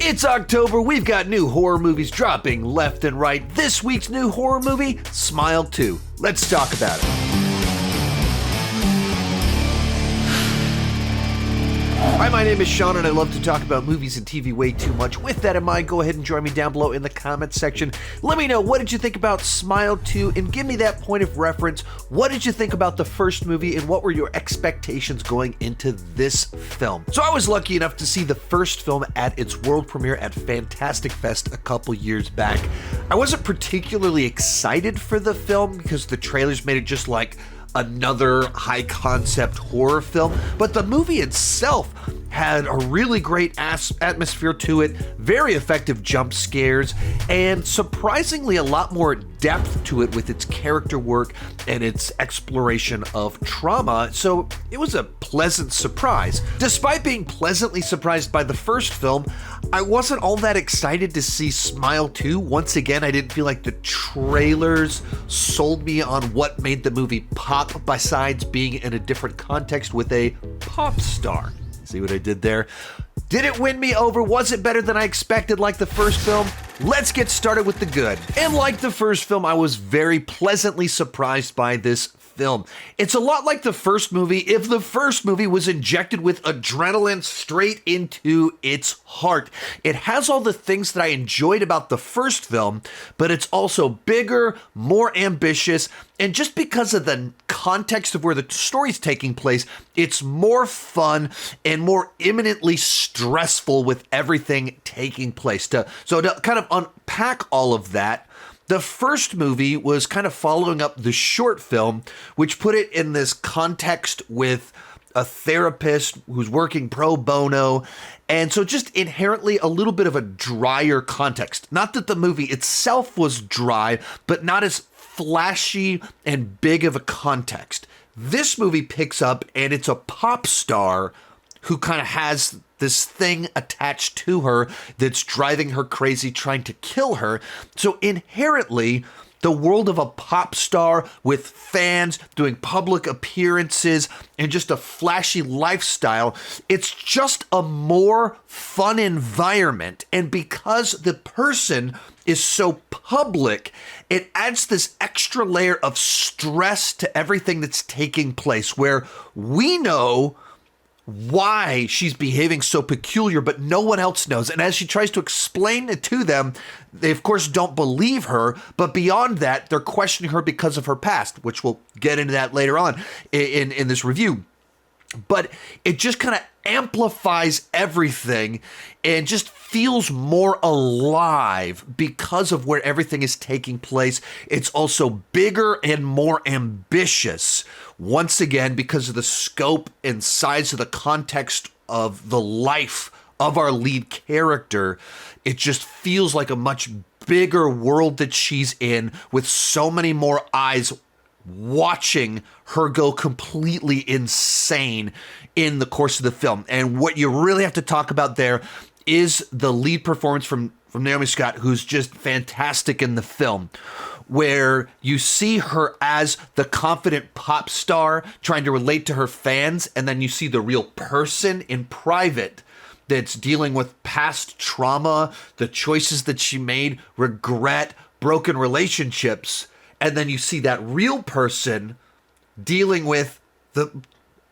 It's October, we've got new horror movies dropping left and right. This week's new horror movie, Smile 2. Let's talk about it. Hi, my name is Sean, and I love to talk about movies and TV way too much. With that in mind, go ahead and join me down below in the comments section. Let me know, what did you think about Smile 2, and give me that point of reference. What did you think about the first movie, and what were your expectations going into this film? So I was lucky enough to see the first film at its world premiere at Fantastic Fest a couple years back. I wasn't particularly excited for the film because the trailers made it just like another high-concept horror film, but the movie itself had a really great atmosphere to it, very effective jump scares, and surprisingly a lot more depth to it with its character work and its exploration of trauma, so it was a pleasant surprise. Despite being pleasantly surprised by the first film, I wasn't all that excited to see Smile 2. Once again, I didn't feel like the trailers sold me on what made the movie pop, besides being in a different context with a pop star. See what I did there? Did it win me over? Was it better than I expected like the first film? Let's get started with the good. And like the first film, I was very pleasantly surprised by this film. It's a lot like the first movie if the first movie was injected with adrenaline straight into its heart. It has all the things that I enjoyed about the first film, but it's also bigger, more ambitious, and just because of the context of where the story's taking place, it's more fun and more imminently stressful with everything taking place. To kind of unpack all of that, the first movie was kind of following up the short film, which put it in this context with a therapist who's working pro bono, and so just inherently a little bit of a drier context. Not that the movie itself was dry, but not as flashy and big of a context. This movie picks up, and it's a pop star who kind of has this thing attached to her that's driving her crazy, trying to kill her. So inherently, the world of a pop star with fans doing public appearances and just a flashy lifestyle, it's just a more fun environment. And because the person is so public, it adds this extra layer of stress to everything that's taking place, where we know why she's behaving so peculiar, but no one else knows. And as she tries to explain it to them, they of course don't believe her, but beyond that, they're questioning her because of her past, which we'll get into that later on in this review. But it just kind of amplifies everything and just feels more alive because of where everything is taking place. It's also bigger and more ambitious, once again, because of the scope and size of the context of the life of our lead character. It just feels like a much bigger world that she's in, with so many more eyes watching her go completely insane in the course of the film. And what you really have to talk about there is the lead performance from Naomi Scott, who's just fantastic in the film, where you see her as the confident pop star trying to relate to her fans, and then you see the real person in private that's dealing with past trauma, the choices that she made, regret, broken relationships. And then you see that real person dealing with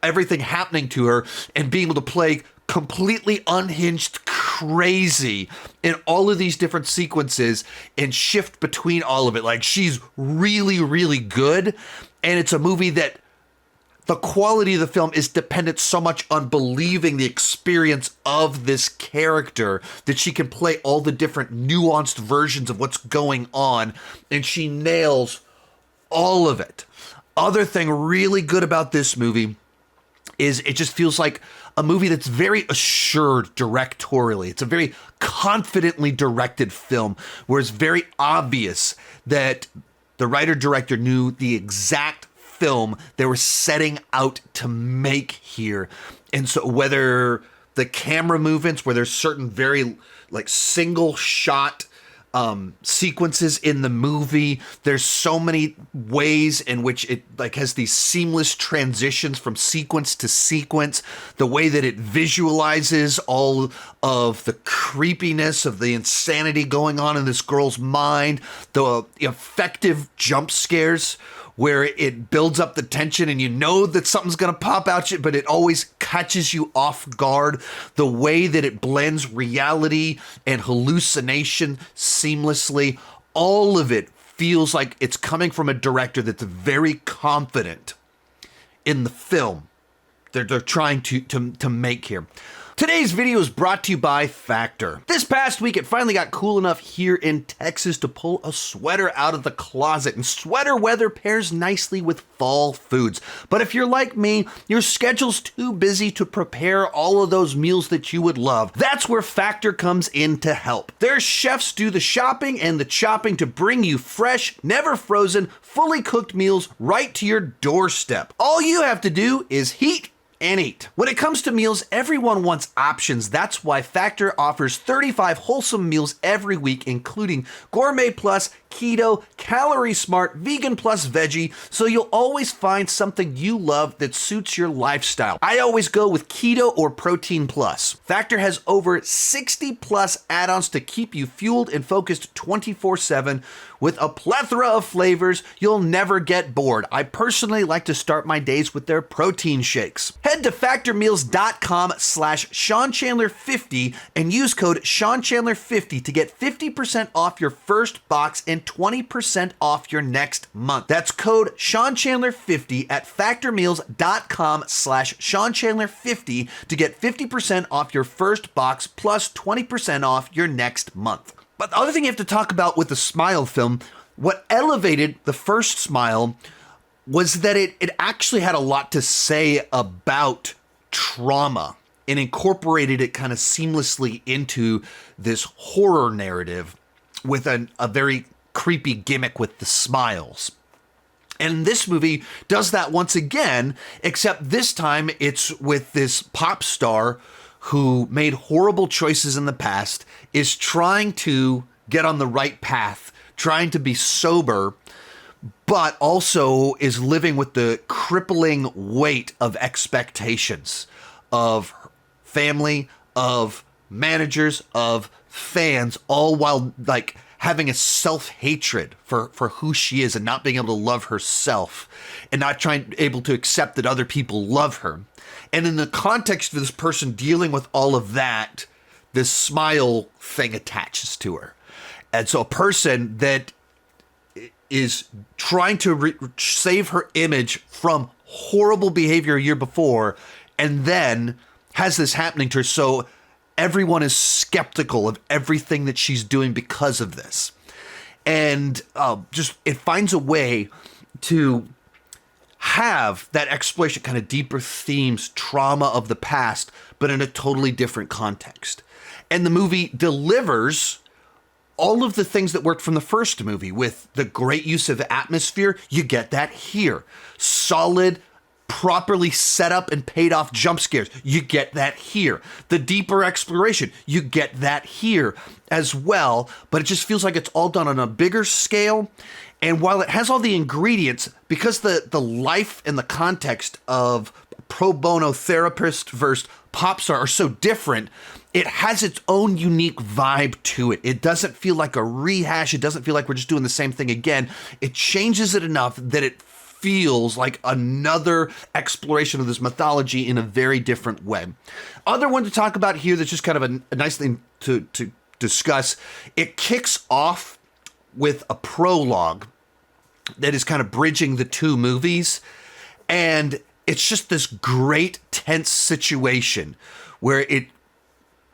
everything happening to her and being able to play completely unhinged crazy in all of these different sequences and shift between all of it. Like, she's really, really good. And it's a movie that the quality of the film is dependent so much on believing the experience of this character that she can play all the different nuanced versions of what's going on, and she nails all of it. Other thing really good about this movie is it just feels like a movie that's very assured directorially. It's a very confidently directed film where it's very obvious that the writer-director knew the exact film they were setting out to make here. And so whether the camera movements, where there's certain very like single shot sequences in the movie. There's so many ways in which it like has these seamless transitions from sequence to sequence. The way that it visualizes all of the creepiness of the insanity going on in this girl's mind, the effective jump scares where it builds up the tension and you know that something's going to pop out, but it always catches you off guard. The way that it blends reality and hallucination seamlessly, all of it feels like it's coming from a director that's very confident in the film they're trying to make here. Today's video is brought to you by Factor. This past week, it finally got cool enough here in Texas to pull a sweater out of the closet, and sweater weather pairs nicely with fall foods. But if you're like me, your schedule's too busy to prepare all of those meals that you would love. That's where Factor comes in to help. Their chefs do the shopping and the chopping to bring you fresh, never frozen, fully cooked meals right to your doorstep. All you have to do is heat and eat. When it comes to meals, everyone wants options. That's why Factor offers 35 wholesome meals every week, including Gourmet Plus, Keto, Calorie Smart, Vegan Plus Veggie, so you'll always find something you love that suits your lifestyle. I always go with Keto or Protein Plus. Factor has over 60 plus add-ons to keep you fueled and focused 24/7 with a plethora of flavors. You'll never get bored. I personally like to start my days with their protein shakes. Head to factormeals.com/SeanChandler50 and use code SeanChandler50 to get 50% off your first box and 20% off your next month. That's code SeanChandler50 at factormeals.com/SeanChandler50 to get 50% off your first box plus 20% off your next month. But the other thing you have to talk about with the Smile film, what elevated the first Smile was that it actually had a lot to say about trauma and incorporated it kind of seamlessly into this horror narrative with a very creepy gimmick with the smiles. And this movie does that once again, except this time it's with this pop star who made horrible choices in the past, is trying to get on the right path, trying to be sober, but also is living with the crippling weight of expectations of family, of managers, of fans, all while like having a self-hatred for who she is and not being able to love herself and not able to accept that other people love her. And in the context of this person dealing with all of that, this Smile thing attaches to her. And so a person that is trying to save her image from horrible behavior a year before, and then has this happening to her. So everyone is skeptical of everything that she's doing because of this. And just it finds a way to have that exploration, kind of deeper themes, trauma of the past, but in a totally different context. And the movie delivers all of the things that worked from the first movie with the great use of atmosphere. You get that here. Solid, properly set up and paid off jump scares. You get that here. The deeper exploration, you get that here as well. But it just feels like it's all done on a bigger scale. And while it has all the ingredients, because the life and the context of pro bono therapist versus pop star are so different, it has its own unique vibe to it. It doesn't feel like a rehash. It doesn't feel like we're just doing the same thing again. It changes it enough that it feels like another exploration of this mythology in a very different way. Other one to talk about here that's just kind of a nice thing to discuss. It kicks off with a prologue that is kind of bridging the two movies. And it's just this great tense situation where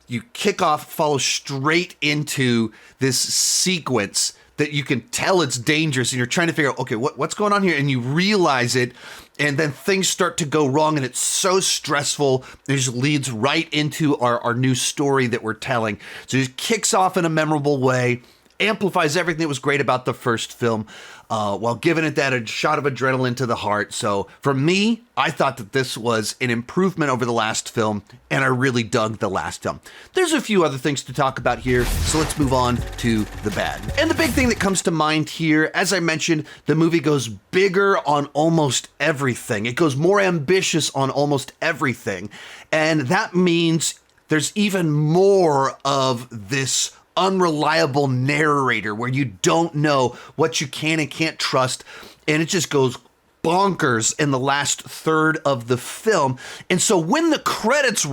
you kick off, follow straight into this sequence that you can tell it's dangerous, and you're trying to figure out, okay, what's going on here? And you realize it, and then things start to go wrong, and it's so stressful. It just leads right into our new story that we're telling. So it just kicks off in a memorable way, amplifies everything that was great about the first film, while giving it that a shot of adrenaline to the heart. So for me, I thought that this was an improvement over the last film, and I really dug the last film. There's a few other things to talk about here, so let's move on to the bad. And the big thing that comes to mind here, as I mentioned, the movie goes bigger on almost everything. It goes more ambitious on almost everything, and that means there's even more of this unreliable narrator where you don't know what you can and can't trust, and it just goes bonkers in the last third of the film. And so when the credits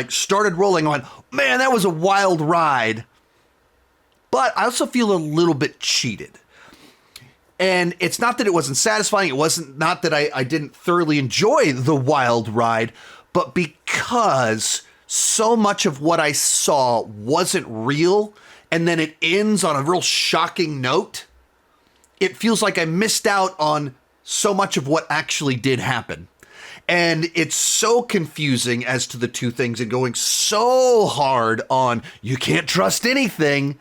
started rolling, I went, man, that was a wild ride. But I also feel a little bit cheated. And it's not that it wasn't satisfying. It wasn't not that I didn't thoroughly enjoy the wild ride, but because so much of what I saw wasn't real, and then it ends on a real shocking note, it feels like I missed out on so much of what actually did happen. And it's so confusing as to the two things, and going so hard on you can't trust anything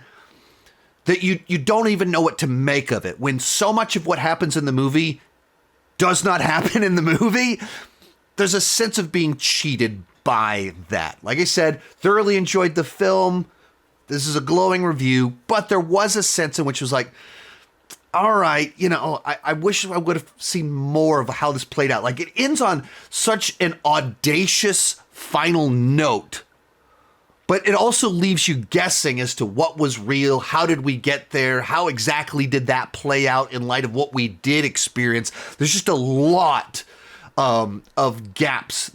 that you don't even know what to make of it. When so much of what happens in the movie does not happen in the movie, there's a sense of being cheated by that. Like I said, thoroughly enjoyed the film. This is a glowing review, but there was a sense in which it was like, all right, I wish I would have seen more of how this played out. Like, it ends on such an audacious final note, but it also leaves you guessing as to what was real. How did we get there? How exactly did that play out in light of what we did experience? There's just a lot of gaps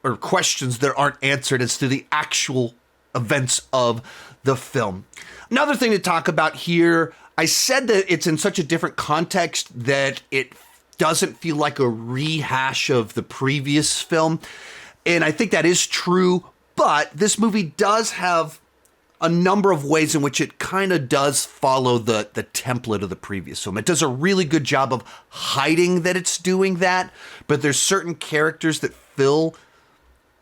or questions that aren't answered as to the actual events of the film. Another thing to talk about here, I said that it's in such a different context that it doesn't feel like a rehash of the previous film. And I think that is true, but this movie does have a number of ways in which it kind of does follow the template of the previous film. It does a really good job of hiding that it's doing that, but there's certain characters that fill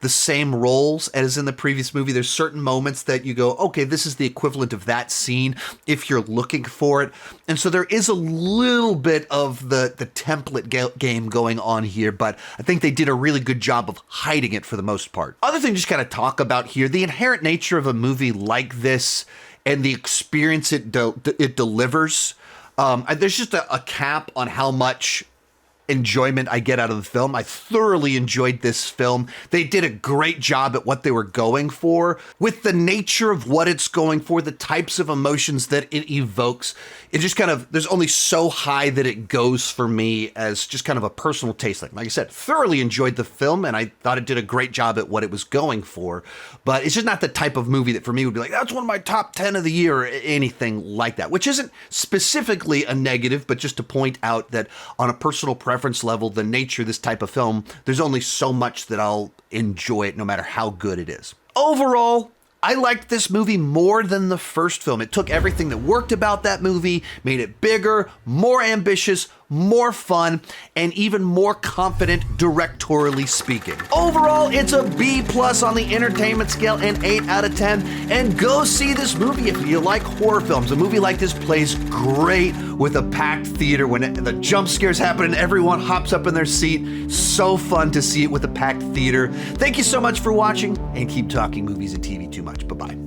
the same roles as in the previous movie. There's certain moments that you go, okay, this is the equivalent of that scene if you're looking for it. And so there is a little bit of the template game going on here, but I think they did a really good job of hiding it for the most part. Other thing just kind of talk about here, the inherent nature of a movie like this and the experience it delivers. There's just a cap on how much enjoyment I get out of the film. I thoroughly enjoyed this film. They did a great job at what they were going for. With the nature of what it's going for, the types of emotions that it evokes, it just kind of, there's only so high that it goes for me as just kind of a personal taste. Like I said, thoroughly enjoyed the film, and I thought it did a great job at what it was going for. But it's just not the type of movie that for me would be like, that's one of my top 10 of the year or anything like that, which isn't specifically a negative, but just to point out that on a personal preference level, the nature of this type of film, there's only so much that I'll enjoy it no matter how good it is. Overall, I liked this movie more than the first film. It took everything that worked about that movie, made it bigger, more ambitious, more fun, and even more confident directorially speaking. Overall, it's a B+ on the entertainment scale and 8 out of 10. And go see this movie if you like horror films. A movie like this plays great with a packed theater when the jump scares happen and everyone hops up in their seat. So fun to see it with a packed theater. Thank you so much for watching, and keep talking movies and TV too much. Bye-bye.